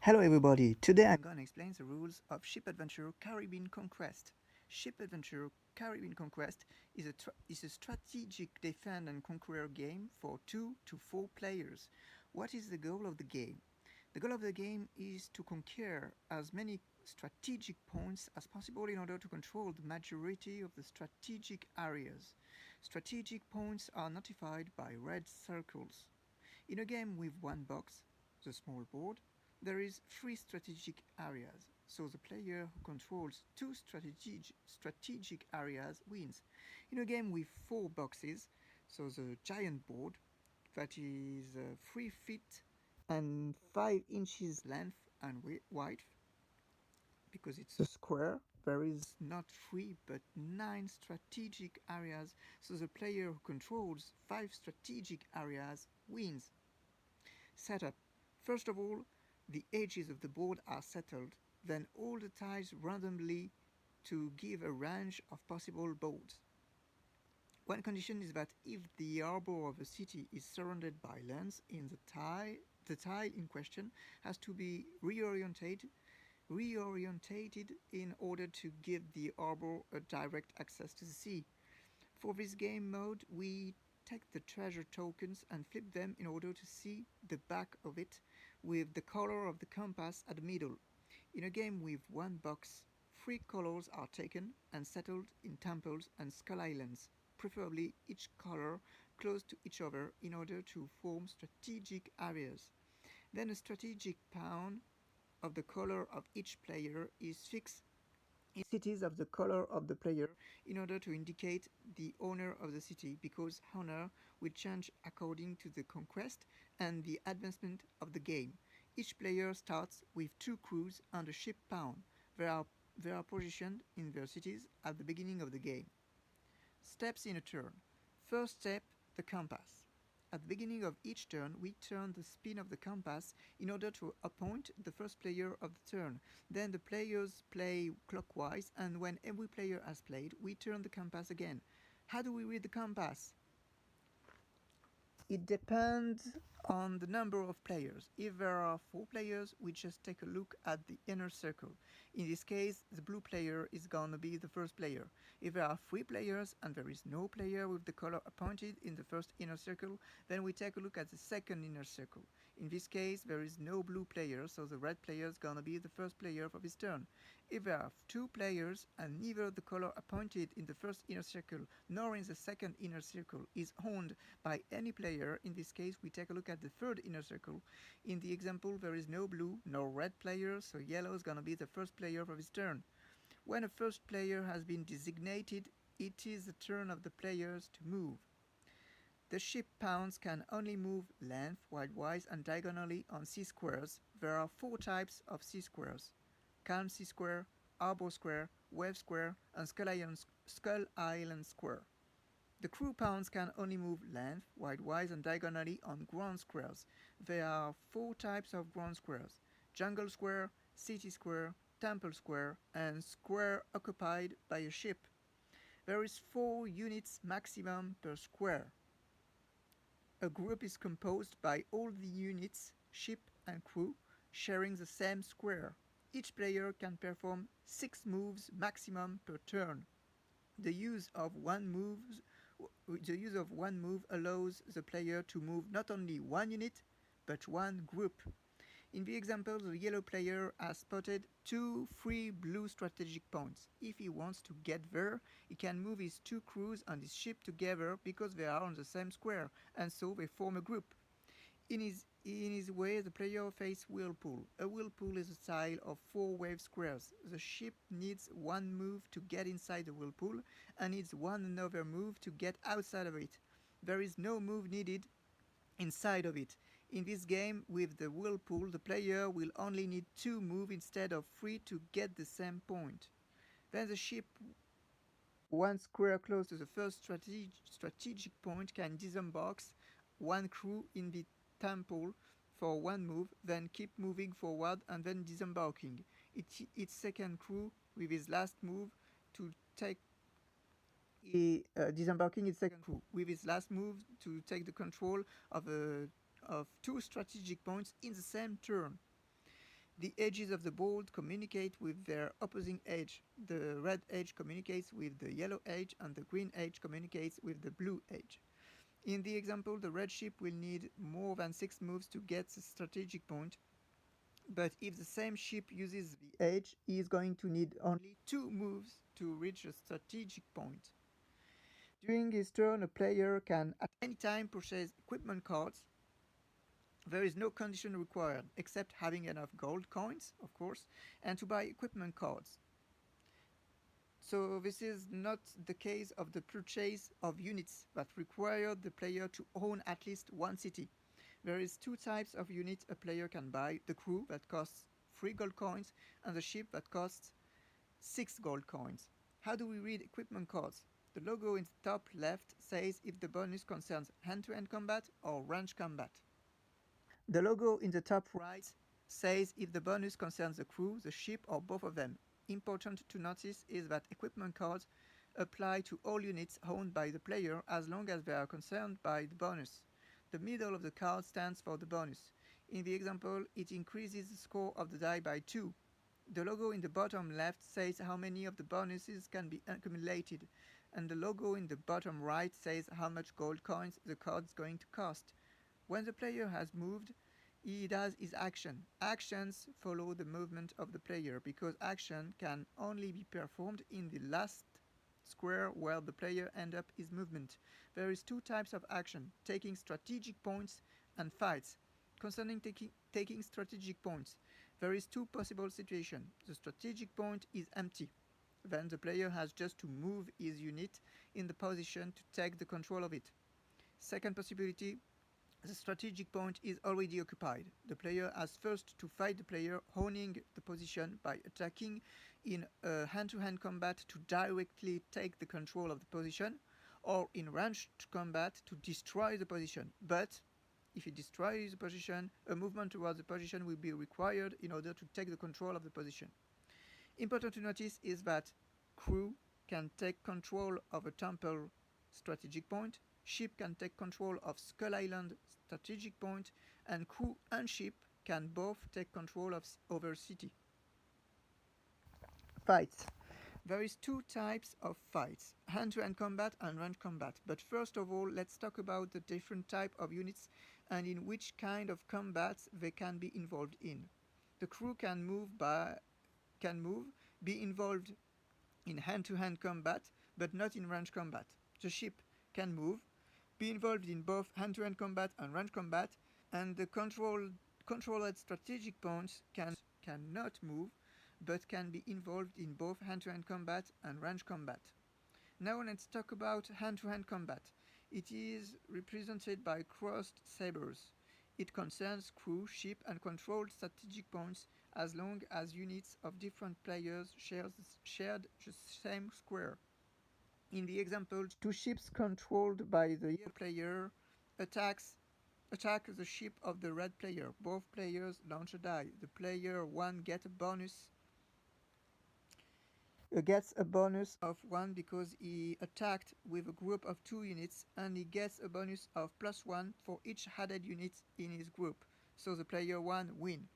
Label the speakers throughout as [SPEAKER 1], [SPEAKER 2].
[SPEAKER 1] Hello everybody, today I'm gonna explain the rules of Ship Adventure Caribbean Conquest. Ship Adventure Caribbean Conquest is a strategic defend and conquer game for 2 to 4 players. What is the goal of the game? The goal of the game is to conquer as many strategic points as possible in order to control the majority of the strategic areas. Strategic points are notified by red circles. In a game with one box, the small board, there is three strategic areas, so the player who controls two strategic areas wins. In a game with four boxes, so the giant board, that is 3 feet and 5 inches length and width, because it's a square, there is not three but nine strategic areas, so the player who controls 5 strategic areas wins. Setup. First of all, the edges of the board are settled, then all the tiles randomly to give a range of possible boards. One condition is that if the harbor of a city is surrounded by lands in the tile in question has to be reorientated in order to give the harbor a direct access to the sea. For this game mode, we take the treasure tokens and flip them in order to see the back of it with the color of the compass at the middle. In a game with one box, three colors are taken and settled in temples and skull islands, preferably each color close to each other in order to form strategic areas. Then a strategic pawn of the color of each player is fixed in cities of the color of the player in order to indicate the owner of the city, because honor will change according to the conquest and the advancement of the game. Each player starts with two crews and a ship pawn. They are positioned in their cities at the beginning of the game. Steps in a turn. First step, the compass. At the beginning of each turn, we turn the spin of the compass in order to appoint the first player of the turn. Then the players play clockwise, and when every player has played, we turn the compass again. How do we read the compass? It depends on the number of players. If there are 4 players, we just take a look at the inner circle. In this case, the blue player is gonna be the first player. If there are 3 players and there is no player with the color appointed in the first inner circle, then we take a look at the second inner circle. In this case, there is no blue player, so the red player is gonna be the first player for his turn. If there are 2 players and neither the color appointed in the first inner circle nor in the second inner circle is owned by any player, in this case we take a look at the third inner circle. In the example, there is no blue nor red player, so yellow is gonna be the first player for his turn. When a first player has been designated, it is the turn of the players to move. The ship pawns can only move length, widewise, and diagonally on C-squares. There are 4 types of C-squares: calm C-square, harbor square, wave square, and skull island square. The crew pawns can only move length, widewise, and diagonally on ground squares. There are 4 types of ground squares: jungle square, city square, temple square, and square occupied by a ship. There is 4 units maximum per square. A group is composed by all the units, ship and crew, sharing the same square. Each player can perform 6 moves maximum per turn. The use of one move allows the player to move not only one unit, but one group. In the example, the yellow player has spotted 2 free blue strategic points. If he wants to get there, he can move his 2 crews and his ship together because they are on the same square, and so they form a group. In his way, the player faces whirlpool. A whirlpool is a tile of 4 wave squares. The ship needs one move to get inside the whirlpool and needs one another move to get outside of it. There is no move needed inside of it. In this game with the whirlpool, the player will only need 2 moves instead of 3 to get the same point. Then the ship, one square close to the first strategic point, can disembark one crew in the temple for one move, then keep moving forward and then disembarking its second crew with his last move to take disembarking its second crew with his last move to take the control of 2 strategic points in the same turn. The edges of the board communicate with their opposing edge. The red edge communicates with the yellow edge, and the green edge communicates with the blue edge. In the example, the red ship will need more than 6 moves to get the strategic point, but if the same ship uses the edge, he is going to need only 2 moves to reach a strategic point. During his turn, a player can at any time purchase equipment cards. There is no condition required except having enough gold coins, of course, and to buy equipment cards. So this is not the case of the purchase of units that require the player to own at least one city. There is 2 types of units a player can buy: the crew that costs 3 gold coins and the ship that costs 6 gold coins. How do we read equipment cards? The logo in the top left says if the bonus concerns hand-to-hand combat or range combat. The logo in the top right says if the bonus concerns the crew, the ship, or both of them. Important to notice is that equipment cards apply to all units owned by the player as long as they are concerned by the bonus. The middle of the card stands for the bonus. In the example, it increases the score of the die by 2. The logo in the bottom left says how many of the bonuses can be accumulated, and the logo in the bottom right says how much gold coins the card is going to cost. When the player has moved, he does his action. Actions follow the movement of the player because action can only be performed in the last square where the player ends up his movement. There is 2 types of action: taking strategic points and fights. Concerning taking strategic points, there is 2 possible situations. The strategic point is empty. Then the player has just to move his unit in the position to take the control of it. Second possibility: the strategic point is already occupied. The player has first to fight the player owning the position by attacking in a hand-to-hand combat to directly take the control of the position, or in ranged combat to destroy the position. But if he destroys the position, a movement towards the position will be required in order to take the control of the position. Important to notice is that crew can take control of a temple strategic point, ship can take control of Skull Island strategic point, and crew and ship can both take control of over city. Fights. There is 2 types of fights: hand-to-hand combat and range combat. But first of all, let's talk about the different type of units and in which kind of combats they can be involved in. The crew can be involved in hand-to-hand combat, but not in range combat. The ship can move, be involved in both hand-to-hand combat and range combat, and the controlled strategic points cannot move, but can be involved in both hand-to-hand combat and range combat. Now let's talk about hand-to-hand combat. It is represented by crossed sabers. It concerns crew, ship, and controlled strategic points as long as units of different players shared the same square. In the example, 2 ships controlled by the yellow player attack the ship of the red player. Both players launch a die. The player 1 gets a bonus of 1 because he attacked with a group of 2 units, and he gets a bonus of +1 for each added unit in his group, so the player 1 wins.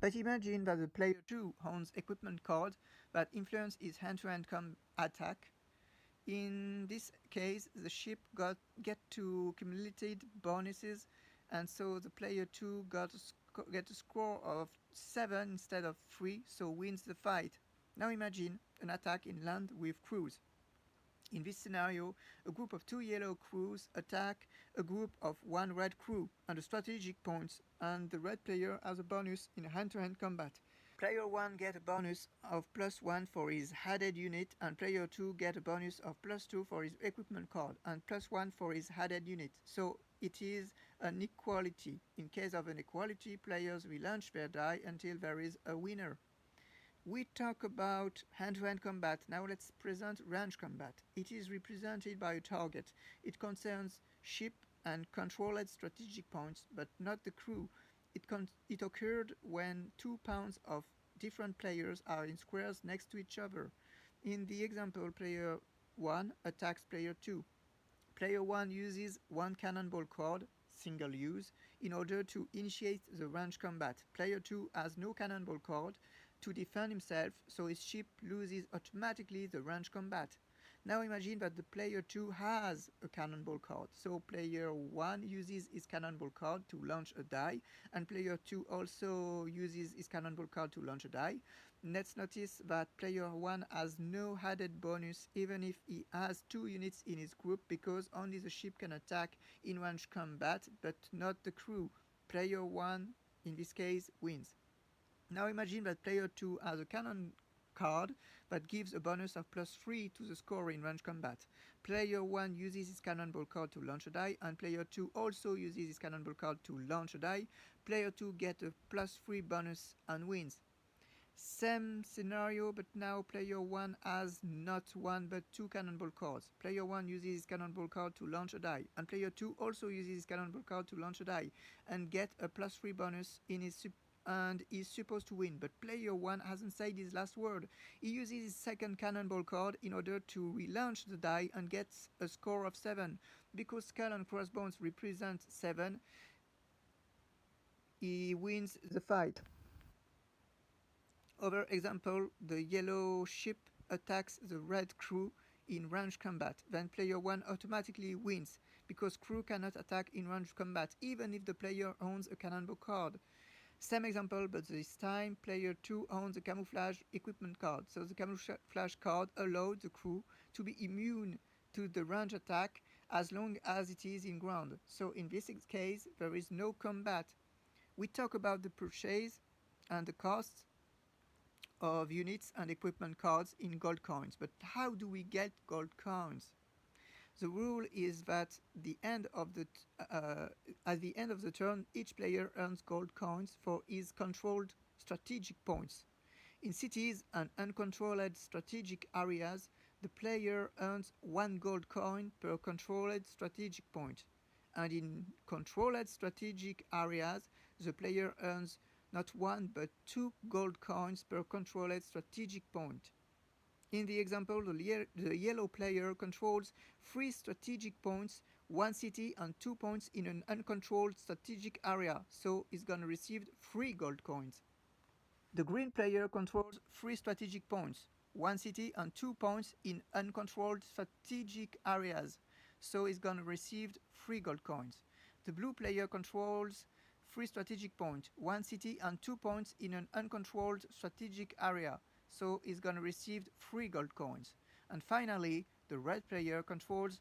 [SPEAKER 1] But imagine that the player 2 owns equipment cards that influence his hand-to-hand attack. In this case, the ship get to cumulated bonuses, and so the player 2 get a score of 7 instead of 3, so wins the fight. Now imagine an attack in land with crews. In this scenario, a group of 2 yellow crews attack a group of 1 red crew and the strategic points, and the red player has a bonus in hand-to-hand combat. Player 1 get a bonus of +1 for his added unit, and player 2 get a bonus of +2 for his equipment card and +1 for his added unit. So it is an equality. In case of an equality, players will launch their die until there is a winner. We talk about hand-to-hand combat. Now let's present range combat. It is represented by a target. It concerns ship and controlled strategic points, but not the crew. It occurred when 2 pounds of different players are in squares next to each other. In the example, player 1 attacks player 2. Player 1 uses 1 cannonball card, single use, in order to initiate the range combat. Player 2 has no cannonball card to defend himself, so his ship loses automatically the range combat. Now imagine that the player 2 has a cannonball card, so player 1 uses his cannonball card to launch a die, and player 2 also uses his cannonball card to launch a die. Let's notice that player 1 has no added bonus even if he has 2 units in his group, because only the ship can attack in range combat but not the crew. Player 1 in this case wins. Now imagine that player 2 has a cannon card that gives a bonus of +3 to the score in range combat. Player 1 uses his cannonball card to launch a die, and player 2 also uses his cannonball card to launch a die. Player 2 gets a +3 bonus and wins. Same scenario, but now player 1 has not 1 but 2 cannonball cards. Player 1 uses his cannonball card to launch a die, and player 2 also uses his cannonball card to launch a die and get a +3 bonus in his and is supposed to win. But player 1 hasn't said his last word. He uses his second cannonball card in order to relaunch the die and gets a score of 7. Because skull and crossbones represent 7, he wins the fight. Other example, the yellow ship attacks the red crew in range combat. Then player 1 automatically wins, because crew cannot attack in range combat even if the player owns a cannonball card. Same example, but this time player 2 owns a camouflage equipment card, so the camouflage card allowed the crew to be immune to the range attack as long as it is in ground. So in this case there is no combat. We talk about the purchase and the costs of units and equipment cards in gold coins, but how do we get gold coins? The rule is that at the end of the turn, each player earns gold coins for his controlled strategic points. In cities and uncontrolled strategic areas, the player earns 1 gold coin per controlled strategic point. And in controlled strategic areas, the player earns not 1 but 2 gold coins per controlled strategic point. In the example, the yellow player controls 3 strategic points, 1 city and 2 points in an uncontrolled strategic area, so he's gonna receive 3 gold coins. The green player controls 3 strategic points, 1 city and 2 points in uncontrolled strategic areas, so he's gonna receive 3 gold coins. The blue player controls 3 strategic points, 1 city and 2 points in an uncontrolled strategic area, so he's gonna receive 3 gold coins. And finally, the red player controls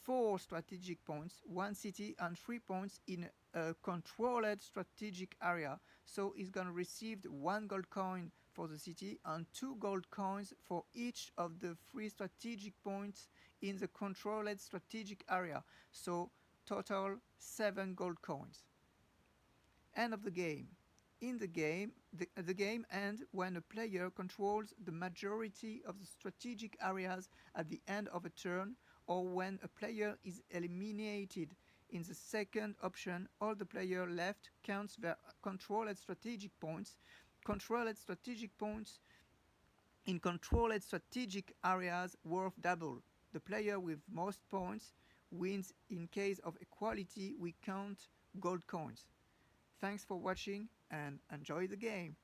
[SPEAKER 1] 4 strategic points, 1 city and 3 points in a controlled strategic area, so he's gonna receive 1 gold coin for the city and 2 gold coins for each of the 3 strategic points in the controlled strategic area, so total 7 gold coins. End of the game. In the game, the game ends when a player controls the majority of the strategic areas at the end of a turn, or when a player is eliminated. In the second option, all the player left counts their controlled strategic points. Controlled strategic points in controlled strategic areas worth double. The player with most points wins. In case of equality, we count gold coins. Thanks for watching and enjoy the game.